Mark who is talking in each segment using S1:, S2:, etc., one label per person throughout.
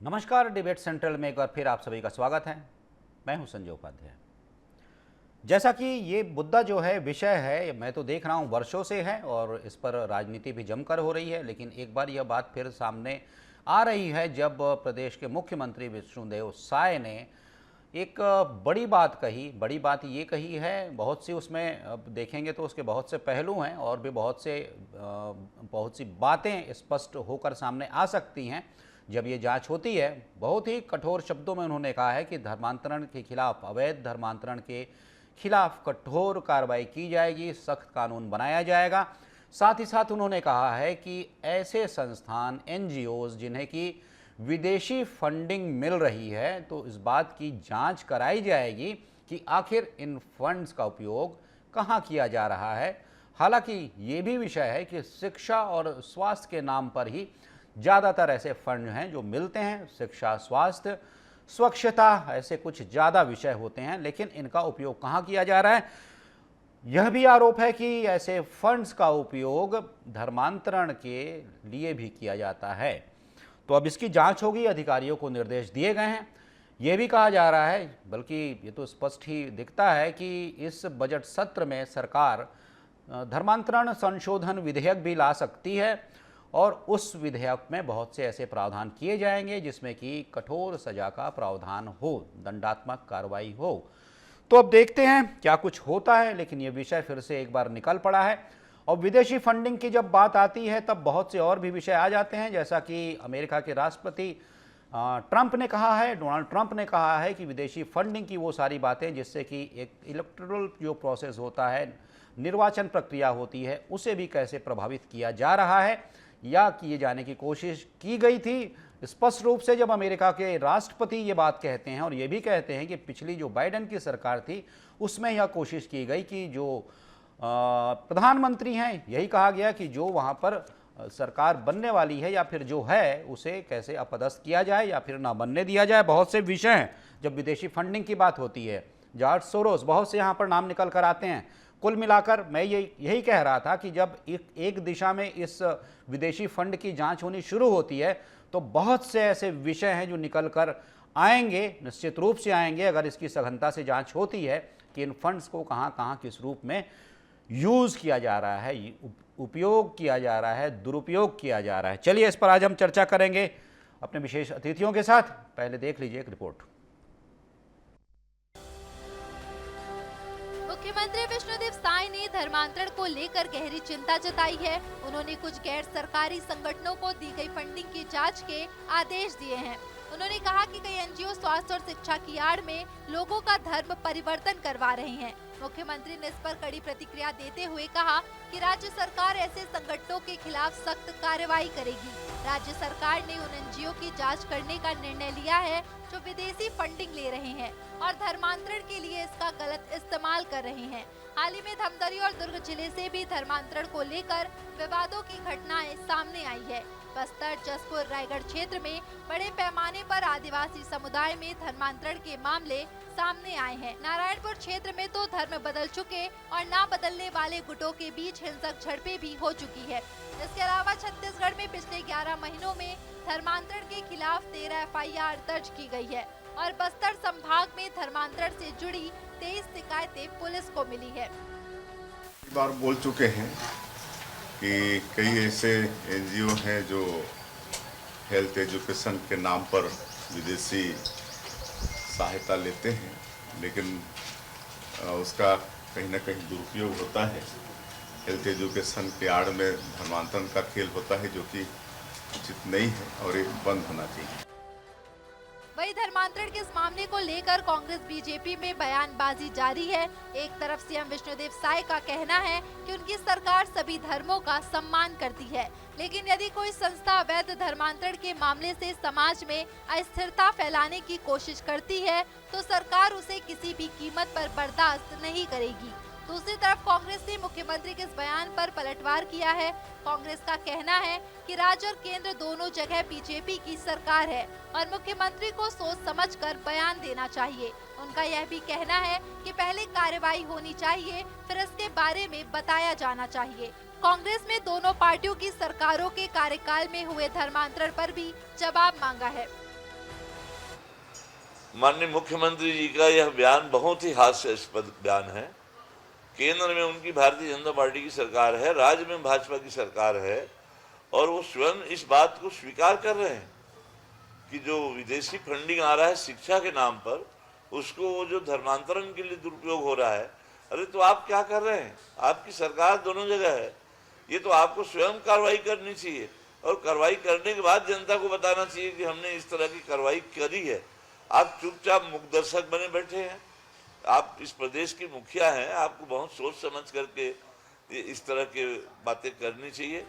S1: नमस्कार, debate central में एक बार फिर आप सभी का स्वागत है। मैं हूं संजय उपाध्याय। जैसा कि ये मुद्दा जो है विषय है, मैं तो देख रहा हूं वर्षों से है और इस पर राजनीति भी जमकर हो रही है, लेकिन एक बार यह बात फिर सामने आ रही है जब प्रदेश के मुख्यमंत्री विष्णुदेव साय ने एक बड़ी बात कही। बड़ी बात ये कही है, बहुत सी उसमें अब देखेंगे तो उसके बहुत से पहलू हैं और भी बहुत सी बातें स्पष्ट होकर सामने आ सकती हैं जब ये जांच होती है। बहुत ही कठोर शब्दों में उन्होंने कहा है कि धर्मांतरण के खिलाफ, अवैध धर्मांतरण के खिलाफ कठोर कार्रवाई की जाएगी, सख्त कानून बनाया जाएगा। साथ ही साथ उन्होंने कहा है कि ऐसे संस्थान, एनजीओज जिन्हें कि विदेशी फंडिंग मिल रही है, तो इस बात की जांच कराई जाएगी कि आखिर इन फंड्स का उपयोग कहाँ किया जा रहा है। हालांकि ये भी विषय है कि शिक्षा और स्वास्थ्य के नाम पर ही ज़्यादातर ऐसे फंड हैं जो मिलते हैं। शिक्षा, स्वास्थ्य, स्वच्छता, ऐसे कुछ ज़्यादा विषय होते हैं, लेकिन इनका उपयोग कहाँ किया जा रहा है। यह भी आरोप है कि ऐसे फंड्स का उपयोग धर्मांतरण के लिए भी किया जाता है। तो अब इसकी जांच होगी, अधिकारियों को निर्देश दिए गए हैं। यह भी कहा जा रहा है, बल्कि ये तो स्पष्ट ही दिखता है कि इस बजट सत्र में सरकार धर्मांतरण संशोधन विधेयक भी ला सकती है और उस विधेयक में बहुत से ऐसे प्रावधान किए जाएंगे जिसमें कि कठोर सजा का प्रावधान हो, दंडात्मक कार्रवाई हो। तो अब देखते हैं क्या कुछ होता है, लेकिन ये विषय फिर से एक बार निकल पड़ा है। और विदेशी फंडिंग की जब बात आती है तब बहुत से और भी विषय आ जाते हैं, जैसा कि अमेरिका के राष्ट्रपति ट्रंप ने कहा है, डोनाल्ड ट्रंप ने कहा है कि विदेशी फंडिंग की वो सारी बातें जिससे कि एक इलेक्टोरल जो प्रोसेस होता है, निर्वाचन प्रक्रिया होती है, उसे भी कैसे प्रभावित किया जा रहा है या किए जाने की कोशिश की गई थी। स्पष्ट रूप से जब अमेरिका के राष्ट्रपति ये बात कहते हैं और ये भी कहते हैं कि पिछली जो बाइडेन की सरकार थी उसमें यह कोशिश की गई कि जो प्रधानमंत्री हैं, यही कहा गया कि जो वहाँ पर सरकार बनने वाली है या फिर जो है उसे कैसे अपदस्थ किया जाए या फिर ना बनने दिया जाए। बहुत से विषय हैं जब विदेशी फंडिंग की बात होती है। जॉर्ज सोरोस, बहुत से यहाँ पर नाम निकल कर आते हैं। कुल मिलाकर मैं यही कह रहा था कि जब एक दिशा में इस विदेशी फंड की जांच होनी शुरू होती है तो बहुत से ऐसे विषय हैं जो निकल कर आएंगे, निश्चित रूप से आएंगे अगर इसकी सघनता से जांच होती है कि इन फंड्स को कहाँ कहाँ किस रूप में यूज़ किया जा रहा है, उपयोग किया जा रहा है, दुरुपयोग किया जा रहा है। चलिए इस पर आज हम चर्चा करेंगे अपने विशेष अतिथियों के साथ। पहले देख लीजिए एक रिपोर्ट।
S2: मुख्यमंत्री विष्णुदेव साय ने धर्मांतरण को लेकर गहरी चिंता जताई है। उन्होंने कुछ गैर सरकारी संगठनों को दी गई फंडिंग की जांच के आदेश दिए हैं। उन्होंने कहा कि कई एनजीओ स्वास्थ्य और शिक्षा की आड़ में लोगों का धर्म परिवर्तन करवा रहे हैं। मुख्यमंत्री ने इस पर कड़ी प्रतिक्रिया देते हुए कहा कि राज्य सरकार ऐसे संगठनों के खिलाफ सख्त कार्रवाई करेगी। राज्य सरकार ने उन एनजीओ की जांच करने का निर्णय लिया है जो विदेशी फंडिंग ले रहे हैं और धर्मांतरण के लिए इसका गलत इस्तेमाल कर रहे हैं। हाल ही में धमतरी और दुर्ग जिले से भी धर्मांतरण को लेकर विवादों की घटनाएं सामने आई है। बस्तर, जसपुर, रायगढ़ क्षेत्र में बड़े पैमाने पर आदिवासी समुदाय में धर्मांतरण के मामले सामने आए हैं। नारायणपुर क्षेत्र में तो धर्म बदल चुके और ना बदलने वाले गुटों के बीच हिंसक झड़पें भी हो चुकी है। इसके अलावा छत्तीसगढ़ में पिछले 11 महीनों में धर्मांतरण के खिलाफ 13 एफआईआर दर्ज की गई है और बस्तर संभाग में धर्मांतरण से जुड़ी 23 शिकायतें पुलिस को मिली है।
S3: कई बार बोल चुके हैं कि कई ऐसे एनजीओ हैं जो हेल्थ एजुकेशन के नाम पर विदेशी सहायता लेते हैं, लेकिन उसका कहीं ना कहीं दुरुपयोग होता है। हेल्थ एजुकेशन के आड़ में धर्मांतरण का खेल होता है जो कि उचित नहीं है और ये बंद होना चाहिए।
S2: वही धर्मांतरण के इस मामले को लेकर कांग्रेस बीजेपी में बयानबाजी जारी है। एक तरफ सीएम विष्णुदेव साय का कहना है कि उनकी सरकार सभी धर्मों का सम्मान करती है, लेकिन यदि कोई संस्था अवैध धर्मांतरण के मामले से समाज में अस्थिरता फैलाने की कोशिश करती है तो सरकार उसे किसी भी कीमत पर बर्दाश्त नहीं करेगी। दूसरी तरफ कांग्रेस ने मुख्यमंत्री के इस बयान पर पलटवार किया है। कांग्रेस का कहना है कि राज्य और केंद्र दोनों जगह बीजेपी की सरकार है और मुख्यमंत्री को सोच समझकर बयान देना चाहिए। उनका यह भी कहना है कि पहले कार्रवाई होनी चाहिए, फिर इसके बारे में बताया जाना चाहिए। कांग्रेस में दोनों पार्टियों की सरकारों के कार्यकाल में हुए धर्मांतरण पर भी जवाब मांगा है।
S4: माननीय मुख्यमंत्री जी का यह बयान बहुत ही हास्यास्पद बयान है। केंद्र में उनकी भारतीय जनता पार्टी की सरकार है, राज्य में भाजपा की सरकार है, और वो स्वयं इस बात को स्वीकार कर रहे हैं कि जो विदेशी फंडिंग आ रहा है शिक्षा के नाम पर, उसको वो जो धर्मांतरण के लिए दुरुपयोग हो रहा है। अरे तो आप क्या कर रहे हैं? आपकी सरकार दोनों जगह है, ये तो आपको स्वयं कार्रवाई करनी चाहिए, और कार्रवाई करने के बाद जनता को बताना चाहिए कि हमने इस तरह की कार्रवाई करी है। आप चुपचाप मुखदर्शक बने बैठे हैं। आप इस प्रदेश के मुखिया हैं, आपको बहुत सोच समझ करके इस तरह की बातें करनी चाहिए।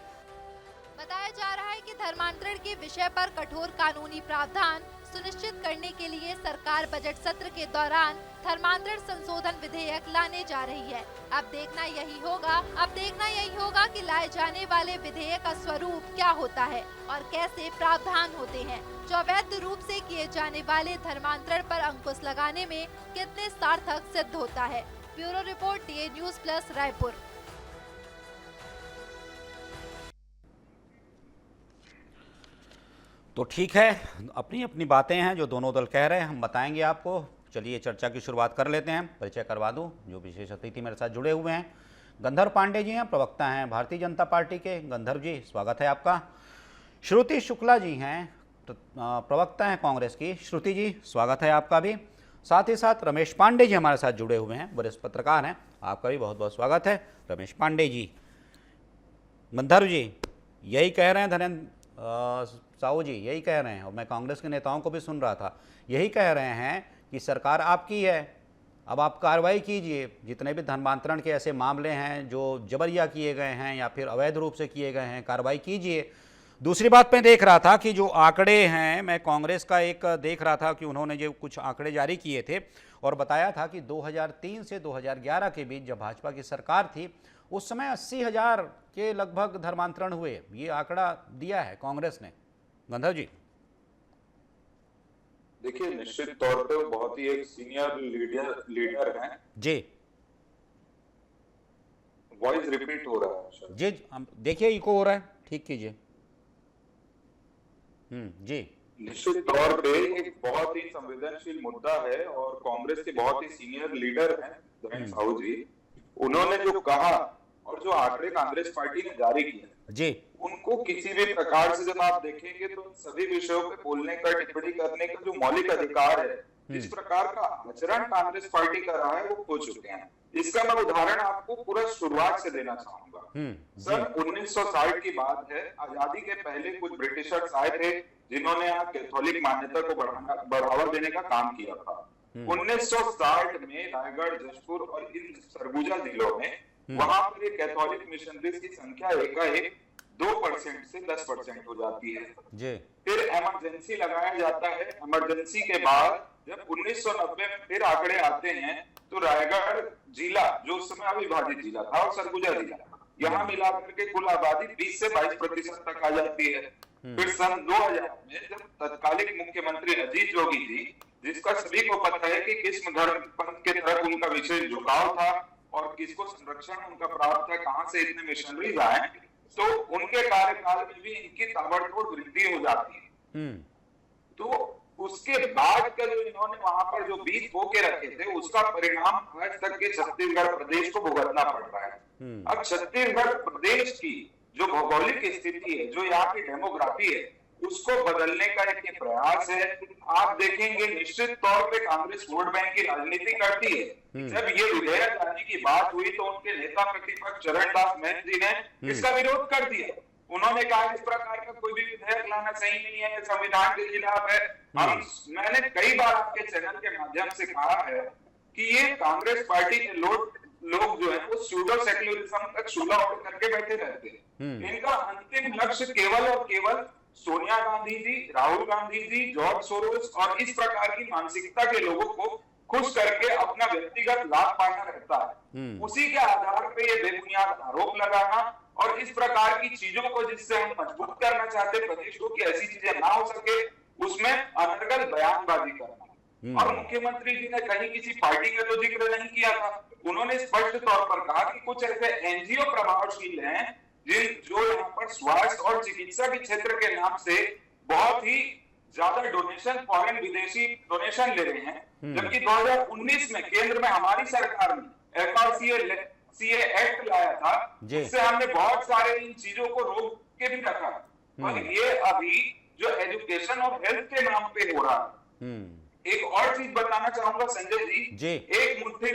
S2: बताया जा रहा है कि धर्मांतरण के विषय पर कठोर कानूनी प्रावधान सुनिश्चित करने के लिए सरकार बजट सत्र के दौरान धर्मांतरण संशोधन विधेयक लाने जा रही है। अब देखना यही होगा कि लाए जाने वाले विधेयक का स्वरूप क्या होता है और कैसे प्रावधान होते हैं, जो अवैध रूप से किए जाने वाले धर्मांतरण पर अंकुश लगाने में कितने सार्थक सिद्ध होता है। Bureau report, TA news plus, Raipur.
S1: तो ठीक है, अपनी अपनी बातें हैं जो दोनों दल कह रहे हैं, हम बताएंगे आपको। चलिए चर्चा की शुरुआत कर लेते हैं। परिचय करवा दूं, जो विशेष अतिथि मेरे साथ जुड़े हुए हैं। गंधर्व पांडे जी हैं, प्रवक्ता हैं भारतीय जनता पार्टी के। गंधर्व जी, स्वागत है आपका। श्रुति शुक्ला जी हैं, प्रवक्ता हैं कांग्रेस की। श्रुति जी, स्वागत है आपका भी। साथ ही साथ रमेश पांडे जी हमारे साथ जुड़े हुए हैं, वरिष्ठ पत्रकार हैं, आपका भी बहुत बहुत स्वागत है रमेश पांडे जी। गंधर्व जी यही कह रहे हैं, धनेंद्र साहू जी यही कह रहे हैं, और मैं कांग्रेस के नेताओं को भी सुन रहा था, यही कह रहे हैं कि सरकार आपकी है, अब आप कार्रवाई कीजिए। जितने भी धर्मांतरण के ऐसे मामले हैं जो जबरिया किए गए हैं या फिर अवैध रूप से किए गए हैं, कार्रवाई कीजिए। दूसरी बात मैं देख रहा था कि जो आंकड़े हैं, मैं कांग्रेस का एक देख रहा था कि उन्होंने जो कुछ आंकड़े जारी किए थे और बताया था कि 2003 से 2011 के बीच जब भाजपा की सरकार थी, उस समय 80,000 के लगभग धर्मांतरण हुए। ये आंकड़ा दिया है कांग्रेस ने। गंधर्व जी,
S5: देखिए, निश्चित तौर पे वो बहुत ही एक सीनियर लीडर हैं
S1: जी।
S5: वॉइस रिपीट हो रहा है शायद।
S1: जी देखिए, इको हो रहा है, ठीक कीजिए। जी।
S5: निश्चित तौर पे एक बहुत ही संवेदनशील मुद्दा है, और कांग्रेस के बहुत ही सीनियर लीडर हैं धनेंद्र साहू जी। उन्होंने जो कहा और जो आंकड़े कांग्रेस पार्टी ने जारी किए
S1: जी,
S5: उनको किसी भी प्रकार से जब आप देखेंगे तो सभी विषयों पे बोलने का, टिप्पणी करने का जो मौलिक अधिकार है, जिस प्रकार का आचरण कांग्रेस पार्टी कर रहा है, वो खो चुके हैं। इसका मैं उदाहरण आपको पूरा शुरुआत से देना चाहूंगा। सन 1960 की बात है। आजादी के पहले कुछ ब्रिटिशर्स आए थे जिन्होंने यहाँ कैथोलिक मान्यता को बढ़ावा देने का काम किया था। 1960 में रायगढ़, जशपुर और इन सरगुजा जिलों में वहां पर ये कैथोलिक मिशनरीज की संख्या एकाएक 2% से 10% हो जाती है जी। फिर इमरजेंसी लगाया जाता है। इमरजेंसी के बाद जब 1990 में फिर आंकड़े आते हैं तो रायगढ़ जिला, जो उस समय अविभाजित जिला था, और सरगुजा जिला, यहाँ मिलाकर के कुल आबादी 20 से 22% तक आ जाती है। फिर सन 2000 में जब तत्कालिक मुख्यमंत्री अजीत जोगी जी, जिसका सभी को पता है कि किस धर्म पंथ के तरफ उनका विशेष झुकाव था और किसको संरक्षण उनका प्राप्त है, कहां से इतने मिशनरीज आए, तो उनके कार्यकाल में भी इनकी ताबड़तोड़ वृद्धि हो जाती है। तो उसके बाद का जो इन्होंने वहां पर जो बीज बो के रखे थे, उसका परिणाम आज तक के छत्तीसगढ़ प्रदेश को भुगतना पड़ रहा है। अब छत्तीसगढ़ प्रदेश की जो भौगोलिक स्थिति है, जो यहाँ की डेमोग्राफी है, उसको बदलने का एक प्रयास है। आप देखेंगे निश्चित तौर पे कांग्रेस वोट बैंक की राजनीति करती है। जब ये विधेयक लाने की बात हुई तो उनके नेता प्रतिपक्ष चरणदास महंत जी ने इसका विरोध कर दिया। उन्होंने कहा इस प्रकार का कोई भी विधेयक लाना सही नहीं है, संविधान के खिलाफ है। मैंने कई बार आपके चैनल के माध्यम से कहा है कि ये कांग्रेस पार्टी के लोग जो है वो स्यूडो सेक्युलरिज्म तक शूला ओढ़ करके बैठे रहते हैं। इनका अंतिम लक्ष्य केवल और केवल सोनिया गांधी जी, राहुल गांधी जी, जॉर्ज सोरोस और इस प्रकार की मानसिकता के लोगों को खुश करके अपना व्यक्तिगत लाभ पाना रहता है। उसी के आधार पे ये बेबुनियाद आरोप लगाना और इस प्रकार की चीजों को, जिससे हम मजबूत करना चाहते प्रदेश को कि ऐसी चीजें ना हो सके, उसमें अनर्गल बयानबाजी करना। और मुख्यमंत्री जी ने कहीं किसी पार्टी का तो जिक्र नहीं किया था। उन्होंने स्पष्ट तौर पर कहा कि कुछ ऐसे एनजीओ प्रभावशील हैं जो यहाँ पर स्वास्थ्य और चिकित्सा के क्षेत्र के नाम से बहुत ही ज्यादा डोनेशन फॉरेन विदेशी डोनेशन ले रहे हैं, जबकि 2019 में केंद्र में हमारी सरकार ने FRCA एक्ट लाया था, जिससे हमने बहुत सारे इन चीजों को रोक के भी रखा। और ये अभी जो एजुकेशन और हेल्थ के नाम पे हो रहा है। एक और चीज बताना चाहूंगा संजय जी, एक मुट्ठी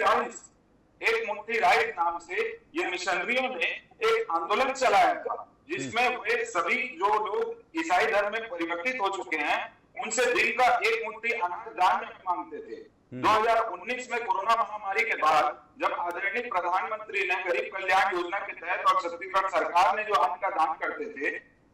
S5: राइस नाम से ये मिशनरियों ने एक आंदोलन चलाया था, जिसमें वे सभी जो लोग ईसाई धर्म में परिवर्तित हो चुके हैं उनसे दिन का एक मुट्ठी अनाज दान में मांगते थे। 2019 में कोरोना महामारी के बाद जब आदरणीय प्रधानमंत्री ने गरीब कल्याण योजना के तहत और छत्तीसगढ़ सरकार ने जो अन्न का दान करते थे,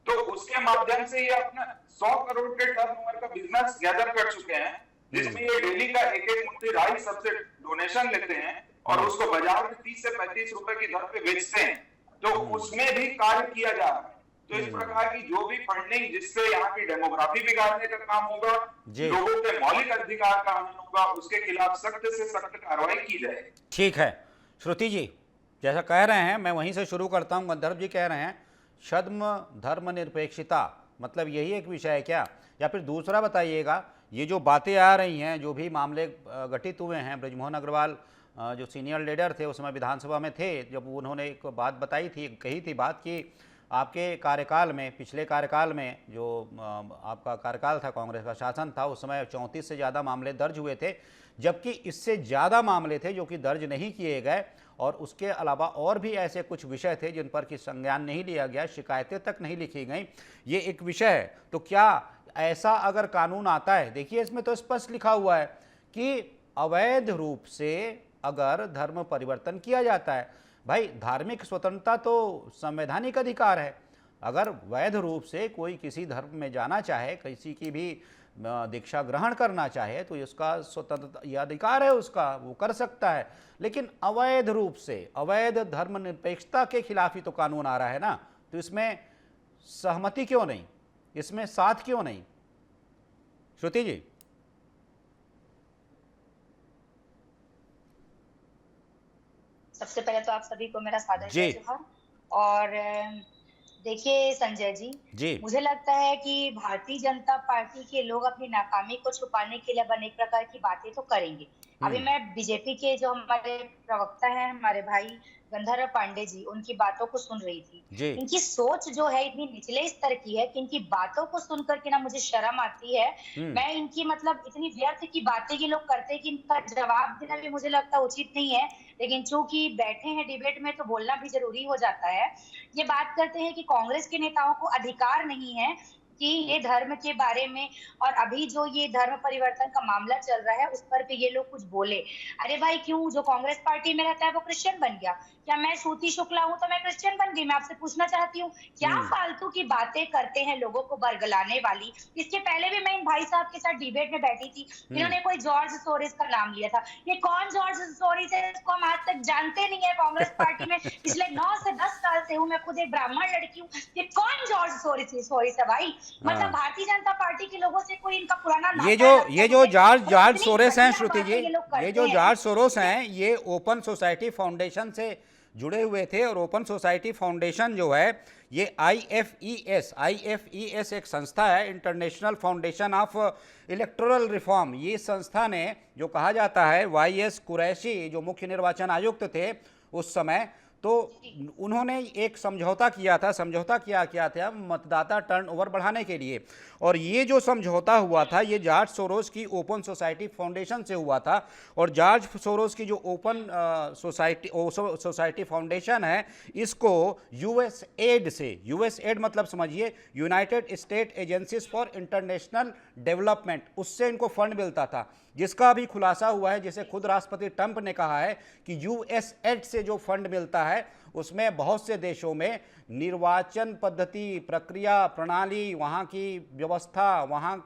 S5: तो उसके माध्यम से ये अपना 100 करोड़ के टर्नओवर का बिजनेस गैदर कर चुके हैं, जिसमें ये डेली का एक मुट्ठी राइस सबसे डोनेशन लेते हैं और उसको बाजार में 30 से 35 रुपए की दर पे बेचते हैं। तो उसमें भी कार्य किया जा रहा है। तो इस प्रकार की जो भी फंडिंग जिससे यहाँ की डेमोग्राफी बिगाड़ने का काम होगा, लोगों के मौलिक अधिकार का हनन होगा, उसके खिलाफ सख्त से सख्त कार्रवाई की जाएगी।
S1: ठीक है श्रुति जी, जैसा कह रहे हैं मैं वहीं से शुरू करता हूं। गंधर्व जी कह रहे हैं छद्म धर्मनिरपेक्षता, मतलब यही एक विषय है क्या, या फिर दूसरा बताइएगा, ये जो बातें आ रही हैं, जो भी मामले घटित हुए हैं, बृजमोहन अग्रवाल जो सीनियर लीडर थे उस समय विधानसभा में थे, जब उन्होंने एक बात बताई थी, कही थी बात कि आपके कार्यकाल में, पिछले कार्यकाल में जो आपका कार्यकाल था, कांग्रेस का शासन था, उस समय 34 से ज़्यादा मामले दर्ज हुए थे, जबकि इससे ज़्यादा मामले थे जो कि दर्ज नहीं किए गए, और उसके अलावा और भी ऐसे कुछ विषय थे जिन पर कि संज्ञान नहीं लिया गया, शिकायतें तक नहीं लिखी गई। ये एक विषय है। तो क्या ऐसा अगर कानून आता है, देखिए इसमें तो स्पष्ट लिखा हुआ है कि अवैध रूप से अगर धर्म परिवर्तन किया जाता है, भाई धार्मिक स्वतंत्रता तो संवैधानिक अधिकार है, अगर वैध रूप से कोई किसी धर्म में जाना चाहे, किसी की भी दीक्षा ग्रहण करना चाहे, तो इसका स्वतंत्रता यह अधिकार है उसका, वो कर सकता है। लेकिन अवैध रूप से, अवैध धर्मनिरपेक्षता के खिलाफ ही तो कानून आ रहा है ना, तो इसमें सहमति क्यों नहीं, इसमें साथ क्यों नहीं? श्रुति जी।
S6: सबसे पहले तो आप सभी को मेरा सादर जोहार। और देखिए संजय जी, मुझे लगता है कि भारतीय जनता पार्टी के लोग अपनी नाकामी को छुपाने के लिए अनेक प्रकार की बातें तो करेंगे। अभी मैं बीजेपी के जो हमारे प्रवक्ता हैं, हमारे भाई गंधर्व पांडे जी, उनकी बातों को सुन रही थी। इनकी सोच जो है इतनी निचले स्तर की है कि इनकी बातों को सुन करके ना मुझे शर्म आती है। मैं इनकी मतलब इतनी व्यर्थ की बातें ये लोग करते हैं कि इनका जवाब देना भी मुझे लगता उचित नहीं है, लेकिन चूंकि बैठे हैं डिबेट में तो बोलना भी जरूरी हो जाता है। ये बात करते हैं कि कांग्रेस के नेताओं को अधिकार नहीं है कि ये धर्म के बारे में, और अभी जो ये धर्म परिवर्तन का मामला चल रहा है उस पर भी ये लोग कुछ बोले। अरे भाई, क्यों जो कांग्रेस पार्टी में रहता है वो क्रिश्चियन बन गया क्या? मैं श्रुति शुक्ला हूं तो मैं क्रिश्चियन बन गई? मैं आपसे पूछना चाहती हूँ, क्या फालतू की बातें करते हैं लोगों को बरगलाने वाली। इसके पहले भी मैं इन भाई साहब के साथ डिबेट में बैठी थी, इन्होंने कोई जॉर्ज सोरोस का नाम लिया था। ये कौन जॉर्ज सोरोस है, इसको हम आज तक जानते नहीं है। कांग्रेस पार्टी में पिछले 9 से 10 साल से हूँ, मैं खुद एक ब्राह्मण लड़की हूँ। ये कौन जॉर्ज सोरोस है भाई? मतलब भारतीय जनता पार्टी के लोगों से कोई इनका पुराना
S1: ये जो जॉर्ज सोरोस हैं श्रुति जी, ये जो जॉर्ज सोरोस हैं, ये ओपन सोसाइटी फाउंडेशन से जुड़े हुए थे, और ओपन सोसाइटी फाउंडेशन जो है ये IFES एक संस्था है, international foundation of electoral reform. ये संस्था ने, जो कहा जाता है YS कुरैशी जो मुख्य निर्वाचन आयुक्त थे उस समय, तो उन्होंने एक समझौता किया था मतदाता टर्नओवर बढ़ाने के लिए, और ये जो समझौता हुआ था ये जॉर्ज सोरोस की ओपन सोसाइटी फाउंडेशन से हुआ था। और जॉर्ज सोरोस की जो ओपन सोसाइटी फाउंडेशन है, इसको USAID से, USAID मतलब समझिए United state agencies for international development, उससे इनको फंड मिलता था, जिसका अभी खुलासा हुआ है, जिसे खुद राष्ट्रपति ट्रंप ने कहा है कि USAID से जो फंड मिलता है उसमें बहुत से देशों में निर्वाचन पद्धति, प्रक्रिया, प्रणाली, वहाँ की व्यवस्था, वहाँ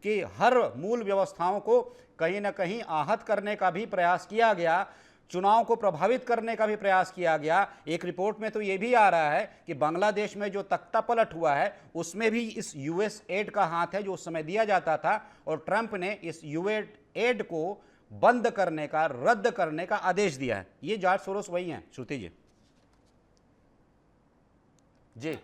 S1: की हर मूल व्यवस्थाओं को कहीं ना कहीं आहत करने का भी प्रयास किया गया, चुनाव को प्रभावित करने का भी प्रयास किया गया। एक रिपोर्ट में तो ये भी आ रहा है कि बांग्लादेश में जो तख्ता पलट हुआ है उसमें भी इस USAID का हाथ है, जो उस समय दिया जाता था, और ट्रंप ने इस USAID को बंद करने का, रद्द करने का आदेश दिया है। ये जॉर्ज सोरोस वही हैं श्रुति जी। जी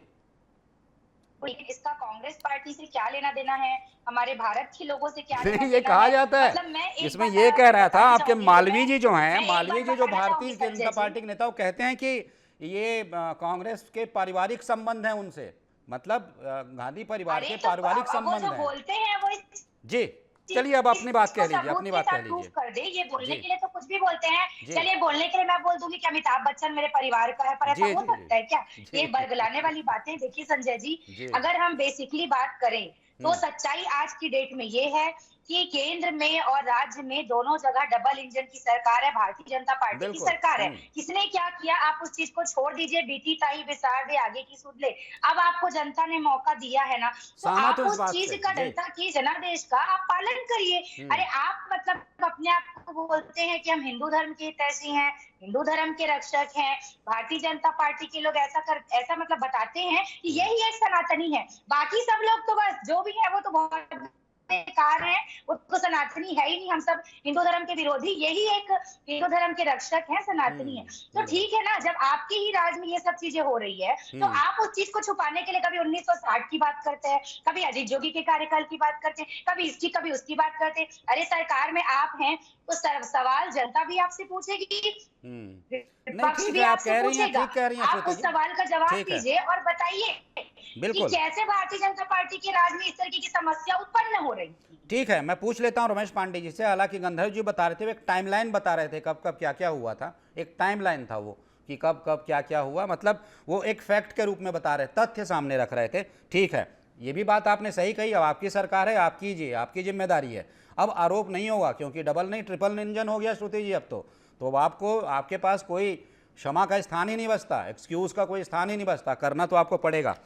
S6: लेकिन इसका कांग्रेस पार्टी से क्या लेना देना है, हमारे भारत के लोगों से क्या लेना
S1: ये
S6: देना
S1: कहा
S6: है?
S1: जाता है।
S6: मतलब मैं
S1: इसमें ये कह रहा था आपके मालवीय जी जो हैं,
S6: मैं एक
S1: मालवीय
S6: बात
S1: जी जो
S6: बताना
S1: भारतीय
S6: चाहूंगी
S1: जनता
S6: संजय जी।
S1: पार्टी के नेता, वो कहते हैं कि ये कांग्रेस के पारिवारिक संबंध हैं उनसे, मतलब गांधी परिवार के
S6: अरे तो
S1: पारिवारिक
S6: अब वो
S1: संबंध
S6: जो
S1: हैं।
S6: बोलते हैं वो इस
S1: जी, चलिए अब अपनी बात कह
S6: इसको
S1: लीजिए,
S6: सबूत
S1: अपनी
S6: के
S1: बात कह
S6: साथ प्रूफ
S1: लीजिए।
S6: कर दे। ये बोलने
S1: जी
S6: के लिए तो कुछ भी बोलते हैं।
S1: जी
S6: चलिए बोलने के लिए मैं बोल दूंगी कि अमिताभ बच्चन मेरे परिवार का है, पर ऐसा
S1: जी
S6: हो
S1: जी
S6: सकता है क्या?
S1: जी
S6: ये बरगलाने वाली बातें। देखिए संजय जी,
S1: जी।
S6: अगर हम बेसिकली बात करें तो सच्चाई आज की डेट में ये है कि केंद्र में और राज्य में दोनों जगह डबल इंजन की सरकार है, भारतीय जनता पार्टी की
S1: बिल्कुल।
S6: सरकार है। किसने क्या किया आप उस चीज को छोड़ दीजिए, बीती ताई विसार दे आगे की सुध ले। अब आपको जनता ने मौका दिया है ना, तो
S1: सहमत
S6: आप
S1: हूं इस
S6: उस
S1: बात
S6: चीज
S1: से।
S6: का
S1: जी
S6: जनता की जनादेश का आप पालन करिए। अरे आप मतलब अपने आप को बोलते हैं कि हम हिंदू धर्म के हितैषी हैं, हिंदू धर्म के रक्षक हैं। भारतीय जनता पार्टी के लोग ऐसा मतलब बताते हैं कि यही एक सनातनी है। बाकी सब लोग तो बस जो भी है वो तो बहुत बेकार है, वो तो सनातनी है ही नहीं। हम सब हिंदू धर्म के विरोधी, यही एक हिंदू धर्म के रक्षक हैं, सनातनी है। तो ठीक है ना, जब आपके ही राज में ये सब चीजें हो रही है तो आप उस चीज को छुपाने के लिए कभी 1960 की बात करते हैं, कभी अजीत जोगी के कार्यकाल की बात करते हैं, कभी इसकी कभी उसकी बात करते हैं। अरे सरकार में आप हैं तो सवाल जनता भी आपसे पूछेगी,
S1: नहीं,
S6: विपक्ष
S1: ठीक
S6: भी
S1: है, आप
S6: आपसे
S1: कह रही हैं,
S6: पूछेगा।
S1: ठीक कह रही हैं
S6: आप
S1: श्रुति
S6: उस
S1: जी।
S6: सवाल का जवाब
S1: ठीक है,
S6: दीजिए और बताइए कि
S1: बिल्कुल
S6: कैसे भारतीय जनता पार्टी के राज में इस तरीके की समस्या उत्पन्न हो रही।
S1: ठीक है। मैं पूछ लेता हूं रमेश पांडे जी से। हालांकि गंधर्व जी बता रहे थे, वो एक टाइमलाइन बता रहे थे कब कब क्या क्या हुआ था, एक टाइमलाइन था वो कि कब कब क्या क्या हुआ, मतलब वो एक फैक्ट के रूप में बता रहे, तथ्य सामने रख रहे थे। ठीक है, ये भी बात आपने सही कही। अब आपकी सरकार है, आप कीजिए, आपकी जिम्मेदारी है। अब आरोप नहीं होगा क्योंकि डबल नहीं ट्रिपल इंजन हो गया श्रुति जी अब तो अब आपको, आपके पास कोई क्षमा का स्थान ही नहीं बचता, एक्सक्यूज़ का कोई स्थान ही नहीं बचता, करना तो आपको पड़ेगा।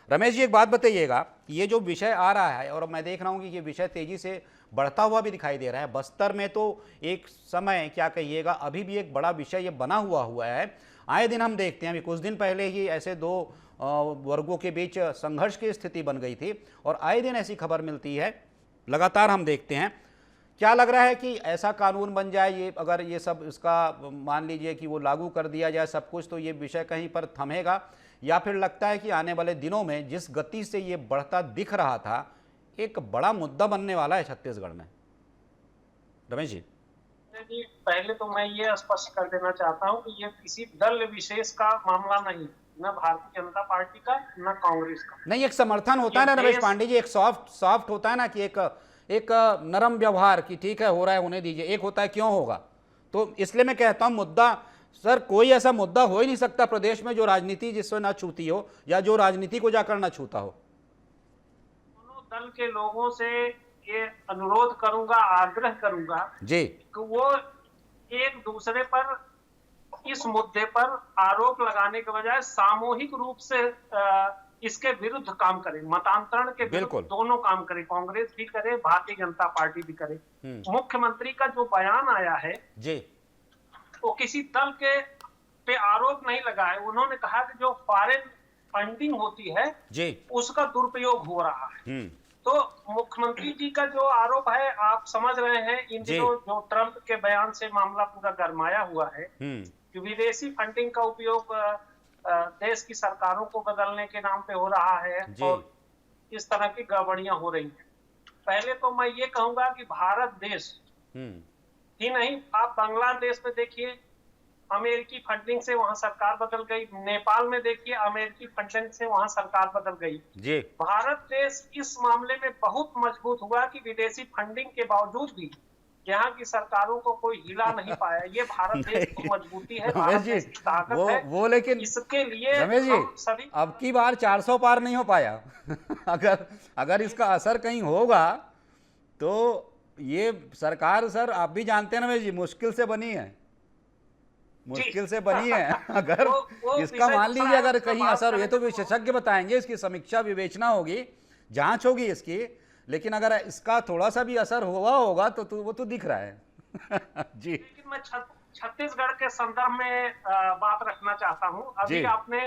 S1: रमेश जी एक बात बताइएगा, ये जो विषय आ रहा है और मैं देख रहा हूँ कि ये विषय तेज़ी से बढ़ता हुआ भी दिखाई दे रहा है। बस्तर में तो एक समय क्या कहिएगा, अभी भी एक बड़ा विषय ये बना हुआ है। आए दिन हम देखते हैं, अभी कुछ दिन पहले ही ऐसे दो वर्गों के बीच संघर्ष की स्थिति बन गई थी और आए दिन ऐसी खबर मिलती है, लगातार हम देखते हैं। क्या लग रहा है कि ऐसा कानून बन जाए, ये अगर ये सब इसका मान लीजिए कि वो लागू कर दिया जाए सब कुछ, तो ये विषय कहीं पर थमेगा, या फिर लगता है कि आने वाले दिनों में जिस गति से ये बढ़ता दिख रहा था, एक बड़ा मुद्दा बनने वाला है छत्तीसगढ़ में? रमेश जी।
S7: पहले तो मैं ये स्पष्ट कर देना चाहता हूं कि ये किसी दल विशेष का मामला नहीं, न भारतीय जनता पार्टी का न कांग्रेस का।
S1: नहीं, एक समर्थन होता है ना रमेश पांडे जी, एक सॉफ्ट होता है ना कि एक नरम व्यवहार की ठीक है हो रहा है होने दीजिए, एक होता है क्यों होगा। तो इसलिए मैं कहता हूं मुद्दा, सर कोई ऐसा मुद्दा हो ही नहीं सकता प्रदेश में जो राजनीति जिससे ना छूती हो या जो राजनीति को जाकर ना छूता हो।
S7: दोनों दल के लोगों से ये अनुरोध करूंगा, आग्रह करूंगा
S1: जी
S7: कि वो एक दूसरे पर इस मुद्दे पर आरोप लगाने के बजाय सामूहिक रूप से इसके विरुद्ध काम करें, मतांतरण के विरुद्ध दोनों काम करें, कांग्रेस भी करे, भारतीय जनता पार्टी भी करे। मुख्यमंत्री का जो बयान आया है
S1: जी,
S7: वो किसी दल के पे आरोप नहीं लगा है। उन्होंने कहा कि जो फॉरेन फंडिंग होती है जी, उसका दुरुपयोग हो रहा है। तो मुख्यमंत्री जी का जो आरोप है, आप समझ रहे हैं, इन दिनों जो ट्रंप के बयान से मामला पूरा गरमाया हुआ है कि विदेशी फंडिंग का उपयोग देश की सरकारों को बदलने के नाम पे हो रहा है और इस तरह की गड़बड़ियां हो रही हैं। पहले तो मैं ये कहूंगा कि भारत देश ही नहीं, आप बांग्लादेश में देखिए, अमेरिकी फंडिंग से वहां सरकार बदल गई। नेपाल में देखिए, अमेरिकी फंडिंग से वहां सरकार बदल गई जी। भारत देश इस मामले में बहुत मजबूत हुआ कि विदेशी फंडिंग के बावजूद भी यहाँ की सरकारों को कोई हिला नहीं पाया। ये भारत देश की मजबूती है, भारत देश की ताकत है।
S1: वो लेकिन
S7: इसके लिए
S1: रमेश जी सभी अब की बार 400 पार नहीं हो पाया अगर इसका असर कहीं होगा तो ये सरकार, सर आप भी जानते हैं रमेश जी, मुश्किल से बनी है, मुश्किल से बनी है। अगर इसका मान लीजिए अगर कहीं असर हो, ये तो विशेषज्ञ बताएंगे, इसकी समीक्षा विवेचना होगी, जांच होगी इसकी, लेकिन अगर इसका थोड़ा सा भी असर हुआ होगा तो वो तो दिख रहा है जी।
S7: लेकिन मैं छत्तीसगढ़ के संदर्भ में बात रखना चाहता हूं। अभी आपने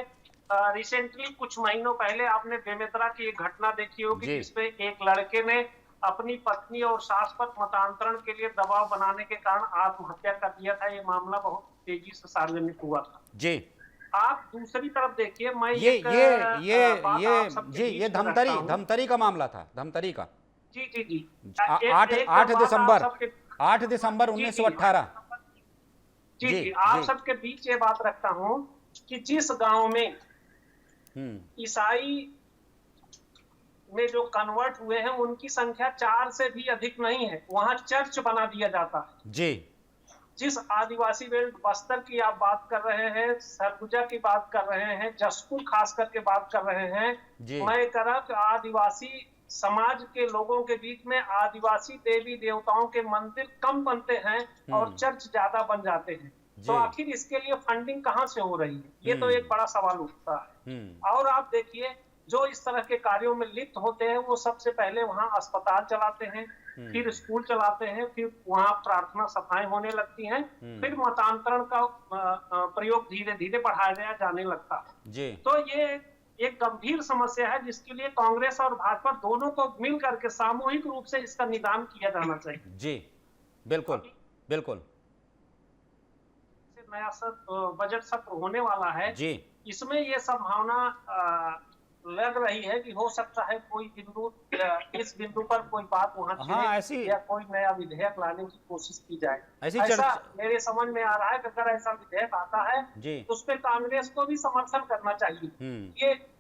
S7: रिसेंटली कुछ महीनों पहले आपने बेमेतरा की एक घटना देखी होगी जिसपे एक लड़के ने अपनी पत्नी और सास पर मतांतरण के लिए दबाव बनाने के कारण आत्महत्या कर दिया था। ये मामला बहुत तेजी से सार्वजनिक हुआ था
S1: जी।
S7: आप दूसरी तरफ देखिए, मैं
S1: ये धमतरी का मामला था, धमतरी का।
S7: जी
S1: 8 दिसंबर 1918।
S7: जी आप सबके बीच ये बात रखता हूँ कि जिस गांव में ईसाई में जो कन्वर्ट हुए हैं उनकी संख्या 4 से भी अधिक नहीं है, वहां चर्च बना दिया जाता है। जी जिस आदिवासी बेल्ट बस्तर की आप बात कर रहे हैं, सरगुजा की बात कर रहे हैं, जसपुर खास करके बात कर रहे हैं, मैं कह रहा कि आदिवासी समाज के लोगों के बीच में आदिवासी देवी देवताओं के मंदिर कम बनते हैं और चर्च ज्यादा बन जाते हैं, तो आखिर इसके लिए फंडिंग कहाँ से हो रही है, ये तो एक बड़ा सवाल उठता है। और आप देखिए जो इस तरह के कार्यों में लिप्त होते हैं वो सबसे पहले वहाँ अस्पताल चलाते हैं, फिर स्कूल चलाते हैं, फिर वहाँ प्रार्थना सभाएं होने लगती हैं, फिर मतांतरण का प्रयोग धीरे धीरे बढ़ाया जाने लगता है। तो ये एक गंभीर समस्या है जिसके लिए कांग्रेस और भाजपा दोनों को मिल करके सामूहिक रूप से इसका निदान किया जाना चाहिए।
S1: जी बिल्कुल बिल्कुल।
S7: नया बजट सत्र होने वाला है जी, इसमें ये संभावना लग रही है कि हो सकता है कोई बिंदु, इस बिंदु पर कोई बात वहाँ ऐसी या कोई नया विधेयक लाने की कोशिश की जाए, ऐसा मेरे समझ में आ रहा है। अगर ऐसा विधेयक आता है तो उस पर कांग्रेस को भी समर्थन करना चाहिए।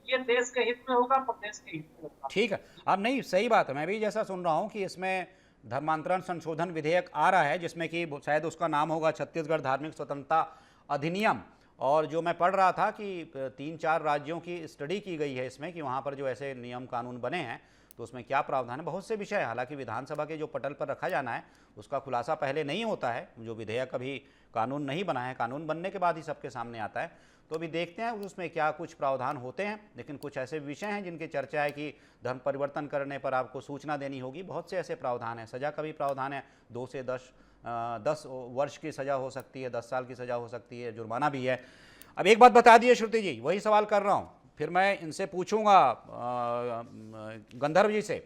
S7: ये देश के हित में होगा, प्रदेश के हित में होगा। ठीक है, अब नहीं सही बात है, मैं भी जैसा सुन रहा हूँ कि इसमें धर्मांतरण संशोधन विधेयक आ रहा है जिसमें कि शायद उसका नाम होगा छत्तीसगढ़ धार्मिक स्वतंत्रता अधिनियम। और जो मैं पढ़ रहा था कि 3-4 राज्यों की स्टडी की गई है इसमें कि वहाँ पर जो ऐसे नियम कानून बने हैं तो उसमें क्या प्रावधान है, बहुत से विषय है। हालांकि विधानसभा के जो पटल पर रखा जाना है उसका खुलासा पहले नहीं होता है, जो विधेयक अभी कानून नहीं बना है, कानून बनने के बाद ही सबके सामने आता है। तो अभी देखते हैं उसमें क्या कुछ प्रावधान होते हैं, लेकिन कुछ ऐसे विषय हैं जिनकी चर्चा है कि धर्म परिवर्तन करने पर आपको सूचना देनी होगी। बहुत से ऐसे प्रावधान हैं, सज़ा का भी प्रावधान है, 2 से 10 वर्ष की सज़ा हो सकती है, 10 साल की सज़ा हो सकती है, जुर्माना भी है। अब एक बात बता दीजिए श्रुति जी, वही सवाल कर रहा हूँ, फिर मैं इनसे पूछूंगा गंधर्व जी से,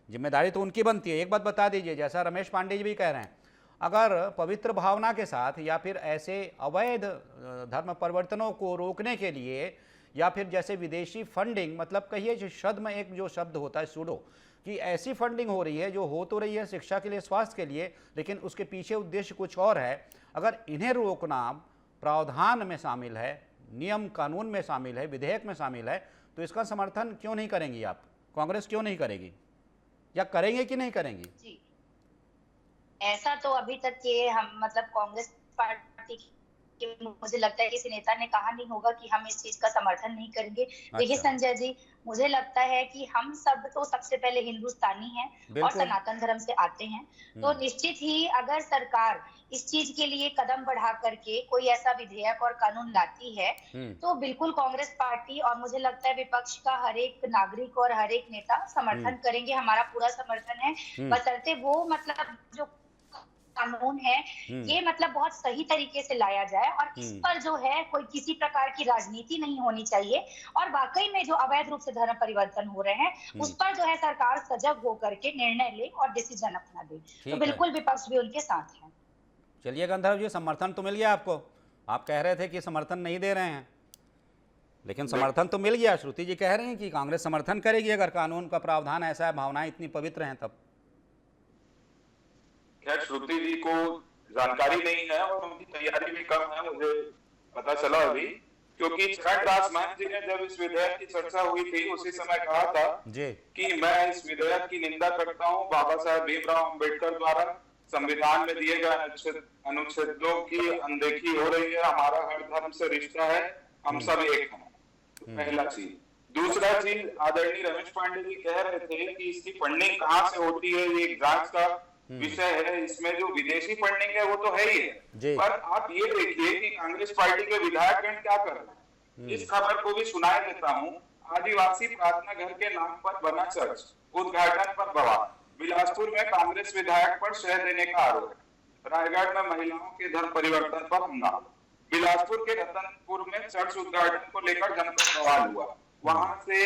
S7: जिम्मेदारी तो उनकी बनती है। एक बात बता दीजिए, जैसा रमेश पांडे जी भी कह रहे हैं, अगर पवित्र भावना के साथ या फिर ऐसे अवैध धर्म परिवर्तनों को रोकने के लिए या फिर जैसे विदेशी फंडिंग, मतलब कहिए जो शब्द में एक जो शब्द होता है सूडो, कि ऐसी फंडिंग हो रही है जो हो तो रही है शिक्षा के लिए, स्वास्थ्य के लिए, लेकिन उसके पीछे उद्देश्य कुछ और है, अगर इन्हें रोकना प्रावधान में शामिल है, नियम कानून में शामिल है, विधेयक में शामिल है, तो इसका समर्थन क्यों नहीं करेंगी आप? कांग्रेस क्यों नहीं करेगी, या करेंगे कि नहीं करेंगी? जी,
S6: ऐसा तो अभी तक के हम मतलब कांग्रेस पार्टी के मुझे लगता है किसी नेता ने कहा नहीं होगा कि हम इस चीज का समर्थन नहीं करेंगे। देखिए संजय जी, मुझे लगता है कि हम सब तो सबसे पहले हिंदुस्तानी हैं और सनातन धर्म से आते हैं, तो निश्चित ही अगर सरकार इस चीज के लिए कदम बढ़ा करके कोई ऐसा विधेयक और कानून लाती है तो बिल्कुल कांग्रेस पार्टी और मुझे लगता है विपक्ष का हर एक नागरिक और हर एक नेता समर्थन करेंगे। हमारा पूरा समर्थन है, बशर्ते वो मतलब जो कानून है ये मतलब बहुत सही तरीके से लाया जाए और इस पर जो है कोई किसी प्रकार की राजनीति नहीं होनी चाहिए, और वाकई में जो अवैध रूप से धर्म परिवर्तन हो रहे हैं उस पर जो है सरकार सजग होकर के निर्णय ले और डिसीजन अपना दे, तो बिल्कुल विपक्ष भी उनके साथ है।
S1: चलिए गंधर्व जी, समर्थन तो मिल गया आपको, आप कह रहे थे कि समर्थन नहीं दे रहे हैं, लेकिन समर्थन तो मिल गया। श्रुति जी कह रहे हैं कि कांग्रेस समर्थन करेगी अगर कानून का प्रावधान ऐसा है, भावनाएं इतनी पवित्र हैं तब।
S5: खैर श्रुति जी को जानकारी नहीं है और उनकी तैयारी भी कम है, मुझे पता चला अभी, क्योंकि चरणदास महंत जी ने जब इस विधेयक की चर्चा हुई थी उसी समय कहा था कि मैं इस विधेयक की निंदा करता हूं, बाबा साहेब भीमराव अम्बेडकर द्वारा संविधान में दिए गए अनुच्छेदों की अनदेखी हो रही है, हमारा हर धर्म से रिश्ता है, हम सब एक हैं। पहला चीज। दूसरा चीज, आदरणीय रमेश पांडे जी कह रहे थे कि इसकी फंडिंग कहाँ से होती है, ये एक जांच का विषय है, इसमें जो विदेशी फंडिंग है वो तो है ही है, पर आप ये देखिए कि कांग्रेस पार्टी के विधायकगण क्या कर रहे हैं। इस खबर को भी सुनाई देता हूँ, आदिवासी प्रार्थना घर के नाम पर बना चर्च उद्घाटन पर बवाल, बिलासपुर में कांग्रेस विधायक पर शह देने का आरोप है, रायगढ़ में महिलाओं के धर्म परिवर्तन पर हंगामा, बिलासपुर के रतनपुर में चर्च उद्घाटन को लेकर जमकर बवाल हुआ, वहां से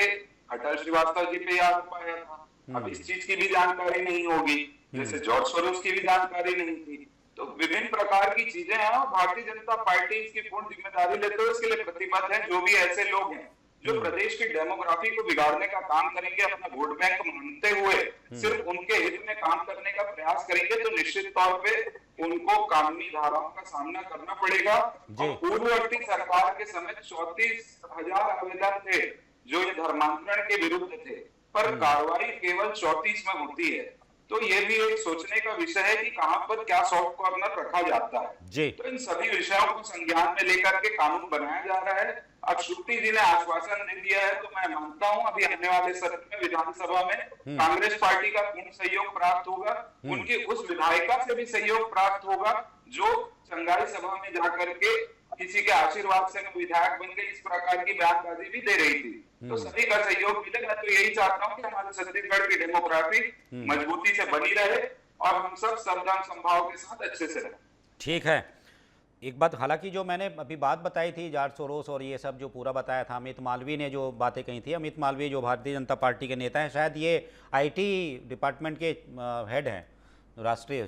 S5: अटल श्रीवास्तव जी पे आरोप आया था। अब इस चीज की भी जानकारी नहीं होगी, जैसे जॉर्ज सोरोस की भी जानकारी नहीं थी, तो विभिन्न प्रकार की चीजें हैं और भारतीय जनता पार्टी इसकी पूर्ण जिम्मेदारी लेते हुए इसके लिए प्रतिबद्ध है। जो भी ऐसे लोग हैं जो प्रदेश की डेमोग्राफी को बिगाड़ने का काम करेंगे, अपना वोट बैंक मानते हुए सिर्फ उनके हित में काम करने का प्रयास करेंगे, तो निश्चित तौर पे उनको कानूनी धाराओं का सामना करना पड़ेगा। और पूर्ववर्ती सरकार के समय 34,000 आवेदन थे जो ये धर्मांतरण के विरुद्ध थे, पर कार्रवाई केवल 34 में होती है। तो ये भी एक सोचने का विषय है कि कहां पर क्या सॉफ्ट कॉर्नर रखा जाता है। तो इन सभी विषयों को संज्ञान में लेकर के कानून बनाया जा रहा है। अब श्रुति जी ने आश्वासन दे दिया है, तो मैं मानता हूं अभी आने वाले सत्र में विधानसभा में कांग्रेस पार्टी का पूर्ण सहयोग प्राप्त होगा, उनकी उस विधायिका से भी सहयोग प्राप्त होगा जो चंगाई सभा में जाकर के किसी के आशीर्वाद से विधायक बन गई, इस प्रकार की बयानबाजी भी दे रही थी। तो सभी का सहयोग मिलेगा। तो यही चाहता हूँ कि हमारे छत्तीसगढ़ की डेमोग्राफी मजबूती से बनी रहे और हम सब संविधान संभाव के साथ अच्छे से रहे।
S1: ठीक है। एक बात, हालांकि जो मैंने अभी बात बताई थी जाट सोरोस और ये सब जो पूरा बताया था, अमित मालवीय ने जो बातें कही थी, अमित मालवीय जो भारतीय जनता पार्टी के नेता हैं, शायद ये IT डिपार्टमेंट के हेड हैं राष्ट्रीय,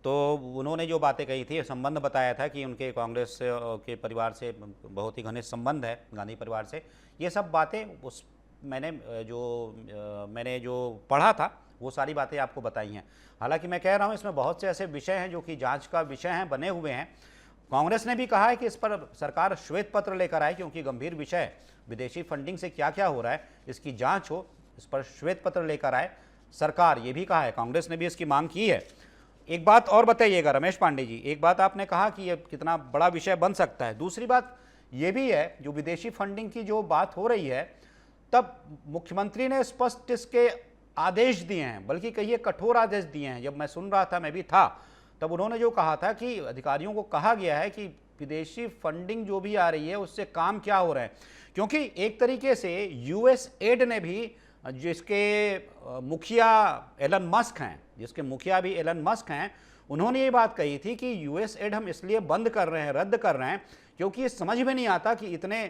S1: तो उन्होंने जो बातें कही थी, संबंध बताया था कि उनके कांग्रेस के परिवार से बहुत ही घनिष्ठ संबंध है, गांधी परिवार से, ये सब बातें उस मैंने जो पढ़ा था वो सारी बातें आपको बताई हैं। हालांकि मैं कह रहा हूँ इसमें बहुत से ऐसे विषय हैं जो कि जांच का विषय हैं, बने हुए हैं। कांग्रेस ने भी कहा है कि इस पर सरकार श्वेत पत्र लेकर आए, क्योंकि गंभीर विषय है, विदेशी फंडिंग से क्या क्या हो रहा है इसकी जांच हो, इस पर श्वेत पत्र लेकर आए सरकार, ये भी कहा है, कांग्रेस ने भी इसकी मांग की है। एक बात और बताइएगा रमेश पांडे जी, एक बात आपने कहा कि ये कितना बड़ा विषय बन सकता है, दूसरी बात ये भी है जो विदेशी फंडिंग की जो बात हो रही है, तब मुख्यमंत्री ने स्पष्ट इसके आदेश दिए हैं, बल्कि कहिए कठोर आदेश दिए हैं। जब मैं सुन रहा था, मैं भी था, तब उन्होंने जो कहा था कि अधिकारियों को कहा गया है कि विदेशी फंडिंग जो भी आ रही है उससे काम क्या हो रहा है, क्योंकि एक तरीके से USAID ने भी, जिसके मुखिया एलन मस्क हैं, जिसके मुखिया भी एलन मस्क हैं, उन्होंने ये बात कही थी कि USAID हम इसलिए बंद कर रहे हैं, रद्द कर रहे हैं, क्योंकि ये समझ में नहीं आता कि इतने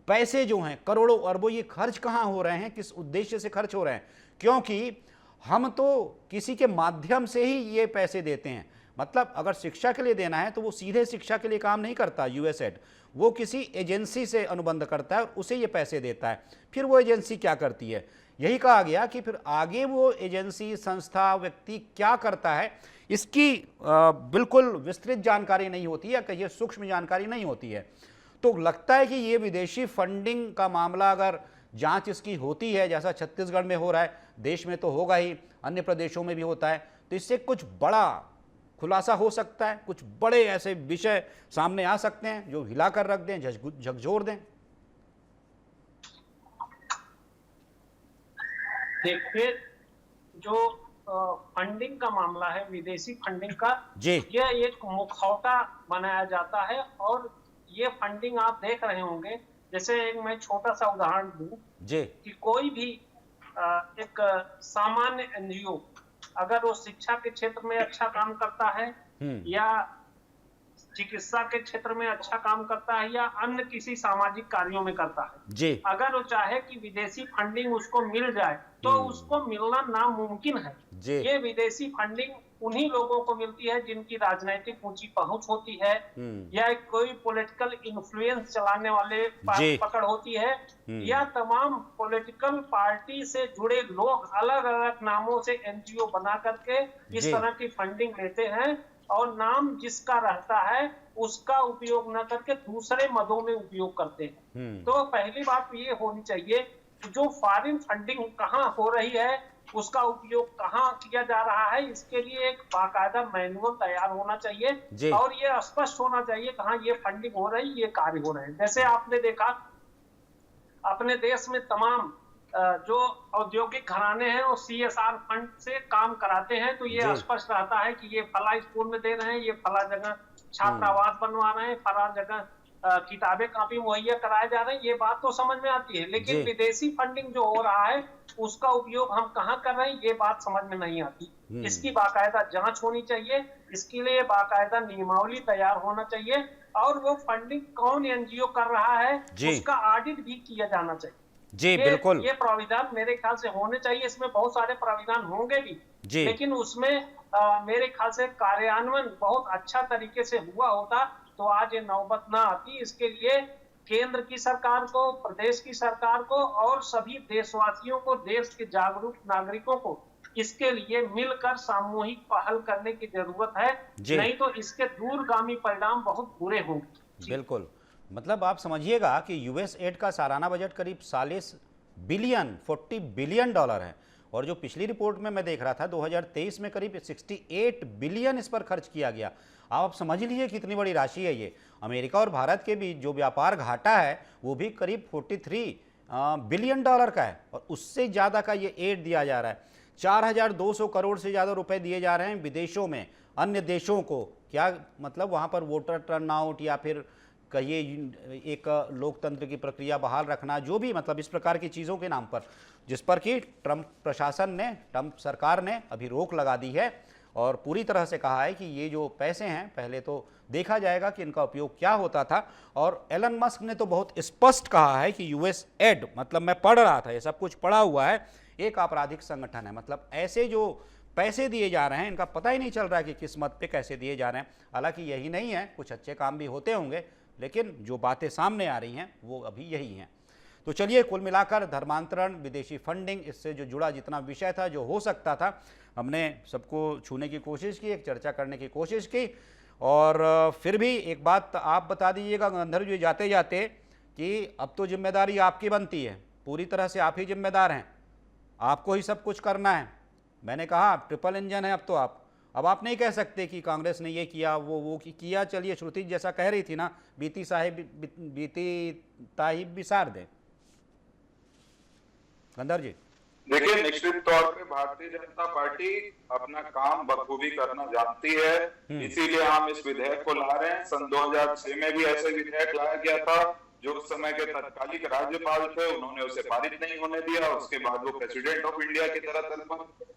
S1: पैसे जो हैं करोड़ों अरबों ये खर्च कहाँ हो रहे हैं, किस उद्देश्य से खर्च हो रहे हैं, क्योंकि हम तो किसी के माध्यम से ही ये पैसे देते हैं। मतलब अगर शिक्षा के लिए देना है तो वो सीधे शिक्षा के लिए काम नहीं करता USAID, वो किसी एजेंसी से अनुबंध करता है और उसे ये पैसे देता है। फिर वो एजेंसी क्या करती है, यही कहा गया कि फिर आगे वो एजेंसी, संस्था, व्यक्ति क्या करता है इसकी बिल्कुल विस्तृत जानकारी नहीं होती है, कहिए सूक्ष्म जानकारी नहीं होती है। तो लगता है कि ये विदेशी फंडिंग का मामला अगर जांच इसकी होती है, जैसा छत्तीसगढ़ में हो रहा है, देश में तो होगा ही, अन्य प्रदेशों में भी होता है, तो इससे कुछ बड़ा खुलासा हो सकता है, कुछ बड़े ऐसे विषय सामने आ सकते हैं जो हिलाकर रख दें, झकझोर दें।
S7: देखिए, जो फंडिंग का मामला है, विदेशी फंडिंग का, यह एक मुखौटा बनाया जाता है। और ये फंडिंग आप देख रहे होंगे, जैसे एक मैं छोटा सा उदाहरण दूं कि कोई भी एक सामान्य NGO अगर वो शिक्षा के क्षेत्र में अच्छा काम करता है या चिकित्सा के क्षेत्र में अच्छा काम करता है या अन्य किसी सामाजिक कार्यों में करता है, अगर वो चाहे कि विदेशी फंडिंग उसको मिल जाए तो उसको मिलना नामुमकिन है। ये विदेशी फंडिंग उन्हीं लोगों को मिलती है जिनकी राजनीतिक ऊंची पहुंच होती है या कोई पॉलिटिकल इन्फ्लुएंस चलाने वाले पकड़ होती है, या तमाम पॉलिटिकल पार्टी से जुड़े लोग अलग अलग नामों से NGO बना करके इस तरह की फंडिंग लेते हैं और नाम जिसका रहता है उसका उपयोग न करके दूसरे मदों में उपयोग करते हैं। तो पहली बात ये होनी चाहिए कि जो फॉरेन फंडिंग कहाँ हो रही है, उसका उपयोग कहाँ किया जा रहा है, इसके लिए एक बाकायदा मैनुअल तैयार होना चाहिए और ये स्पष्ट होना चाहिए कहाँ ये फंडिंग हो रही, ये कार्य हो रहे हैं। जैसे आपने देखा अपने देश में तमाम जो औद्योगिक घराने हैं वो CSR फंड से काम कराते हैं, तो ये स्पष्ट रहता है कि ये फला स्कूल में दे रहे हैं, ये फला जगह छात्रावास बनवा रहे हैं, फला जगह किताबें कापी मुहैया कराए जा रहे हैं, ये बात तो समझ में आती है। लेकिन विदेशी फंडिंग जो हो रहा है उसका उपयोग हम कहाँ कर रहे हैं, ये बात समझ में नहीं आती। इसकी बाकायदा जांच होनी चाहिए, इसके लिए बाकायदा नियमावली तैयार होना चाहिए और वो फंडिंग कौन NGO कर रहा है उसका ऑडिट भी किया जाना चाहिए।
S1: बिल्कुल,
S7: ये प्राविधान मेरे ख्याल से होने चाहिए। इसमें बहुत सारे प्राविधान होंगे भी, लेकिन उसमें मेरे ख्याल से कार्यान्वयन बहुत अच्छा तरीके से हुआ होता तो आज ये नौबत ना आती। इसके लिए केंद्र की सरकार को, प्रदेश की सरकार को और सभी देशवासियों को, देश के जागरूक नागरिकों को इसके लिए मिलकर सामूहिक पहल करने की जरूरत है, नहीं तो इसके दूरगामी परिणाम बहुत बुरे होंगे।
S1: बिल्कुल, मतलब आप समझिएगा कि यूएस एड का सालाना बजट करीब 40 बिलियन डॉलर है और जो पिछली रिपोर्ट में मैं देख रहा था 2023 में करीब 68 बिलियन इस पर खर्च किया गया। आप समझ लीजिए कितनी बड़ी राशि है ये। अमेरिका और भारत के बीच जो व्यापार घाटा है वो भी करीब 43 बिलियन डॉलर का है और उससे ज़्यादा का ये एड दिया जा रहा है। 4200 करोड़ से ज़्यादा रुपए दिए जा रहे हैं विदेशों में अन्य देशों को। क्या मतलब वहाँ पर वोटर टर्नआउट या फिर कहिए एक लोकतंत्र की प्रक्रिया बहाल रखना, जो भी मतलब इस प्रकार की चीज़ों के नाम पर, जिस पर कि ट्रंप सरकार ने अभी रोक लगा दी है और पूरी तरह से कहा है कि ये जो पैसे हैं पहले तो देखा जाएगा कि इनका उपयोग क्या होता था। और एलन मस्क ने तो बहुत स्पष्ट कहा है कि यूएस एड, मतलब मैं पढ़ रहा था, ये सब कुछ पढ़ा हुआ है, एक आपराधिक संगठन है। मतलब ऐसे जो पैसे दिए जा रहे हैं इनका पता ही नहीं चल रहा है कि किस मत पे कैसे दिए जा रहे हैं। हालांकि यही नहीं है, कुछ अच्छे काम भी होते होंगे, लेकिन जो बातें सामने आ रही हैं वो अभी यही हैं। तो चलिए, कुल मिलाकर धर्मांतरण, विदेशी फंडिंग, इससे जो जुड़ा जितना विषय था, जो हो सकता था, हमने सबको छूने की कोशिश की, एक चर्चा करने की कोशिश की। और फिर भी एक बात आप बता दीजिएगा गंधर्व जी जाते जाते कि अब तो जिम्मेदारी आपकी बनती है, पूरी तरह से आप ही जिम्मेदार हैं, आपको ही सब कुछ करना है। मैंने कहा आप ट्रिपल इंजन है, अब आप नहीं कह सकते कि कांग्रेस ने ये किया वो किया। चलिए, श्रुति जैसा कह रही थी ना, बीती ताहिब बिसार दे। गंधर्व जी
S5: देखिए, निश्चित तौर पे भारतीय जनता पार्टी अपना काम बखूबी करना जानती है, इसीलिए हम इस विधेयक को ला रहे हैं। सन 2006 में भी ऐसे विधेयक लाया गया था, जो उस समय के तत्कालिक राज्यपाल थे उन्होंने उसे पारित नहीं होने दिया। उसके बाद वो प्रेसिडेंट ऑफ इंडिया की तरह तलब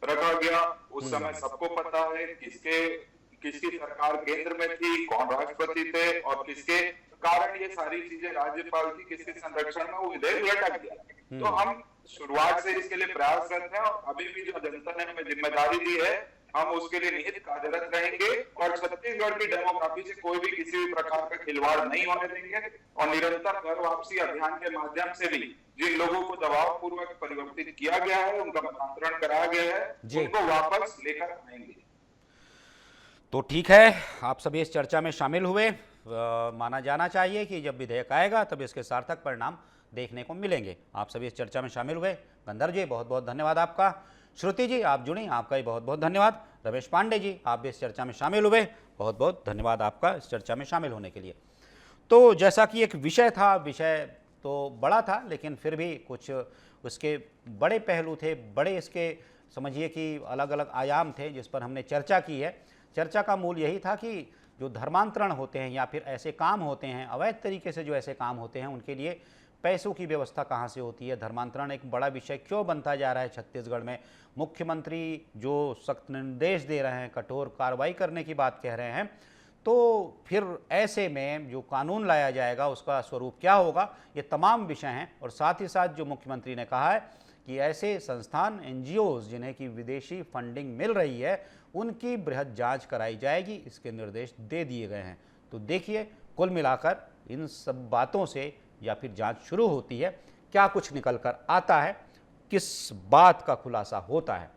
S5: रखा गया। उस समय सबको पता है किसकी सरकार केंद्र में थी, कौन राष्ट्रपति थे और किसके कारण ये सारी चीजें राज्यपाल की किसके संरक्षण में वो विधेयक लटक गया। तो हम शुरुआत से इसके लिए प्रयासरत हैं और अभी भी जो जनता ने हमें जिम्मेदारी दी है हम उसके लिए निहित कार्यरत रहेंगे और छत्तीसगढ़ की डेमोग्राफी से कोई भी किसी भी प्रकार का खिलवाड़ नहीं होने देंगे और निरंतर कर वापसी अभियान के माध्यम से भी जिन लोगों को दबाव पूर्वक परिवर्तित किया गया है, उनका मतांतरण कराया गया है, उनको वापस लेकर आएंगे।
S1: तो ठीक है, आप सभी इस चर्चा में शामिल हुए। माना जाना चाहिए कि जब विधेयक आएगा तब इसके सार्थक परिणाम देखने को मिलेंगे। आप सभी इस चर्चा में शामिल हुए। गंधर्व जी बहुत बहुत धन्यवाद आपका। श्रुति जी आप जुड़ी, आपका भी बहुत बहुत धन्यवाद। रमेश पांडे जी आप भी इस चर्चा में शामिल हुए, बहुत बहुत धन्यवाद आपका इस चर्चा में शामिल होने के लिए। तो जैसा कि एक विषय था, विषय तो बड़ा था लेकिन फिर भी कुछ उसके बड़े पहलू थे, बड़े इसके समझिए कि अलग अलग आयाम थे जिस पर हमने चर्चा की है। चर्चा का मूल यही था कि जो धर्मांतरण होते हैं या फिर ऐसे काम होते हैं, अवैध तरीके से जो ऐसे काम होते हैं, उनके लिए पैसों की व्यवस्था कहाँ से होती है। धर्मांतरण एक बड़ा विषय क्यों बनता जा रहा है छत्तीसगढ़ में। मुख्यमंत्री जो सख्त निर्देश दे रहे हैं, कठोर कार्रवाई करने की बात कह रहे हैं, तो फिर ऐसे में जो कानून लाया जाएगा उसका स्वरूप क्या होगा, ये तमाम विषय हैं। और साथ ही साथ जो मुख्यमंत्री ने कहा है कि ऐसे संस्थान, NGOs जिन्हें कि विदेशी फंडिंग मिल रही है, उनकी बृहद जांच कराई जाएगी, इसके निर्देश दे दिए गए हैं। तो देखिए, कुल मिलाकर इन सब बातों से या फिर जांच शुरू होती है, क्या कुछ निकल कर आता है, किस बात का खुलासा होता है।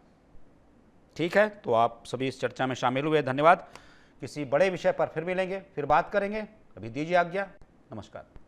S1: ठीक है, तो आप सभी इस चर्चा में शामिल हुए, धन्यवाद। किसी बड़े विषय पर फिर मिलेंगे, फिर बात करेंगे। अभी दीजिए आज्ञा, नमस्कार।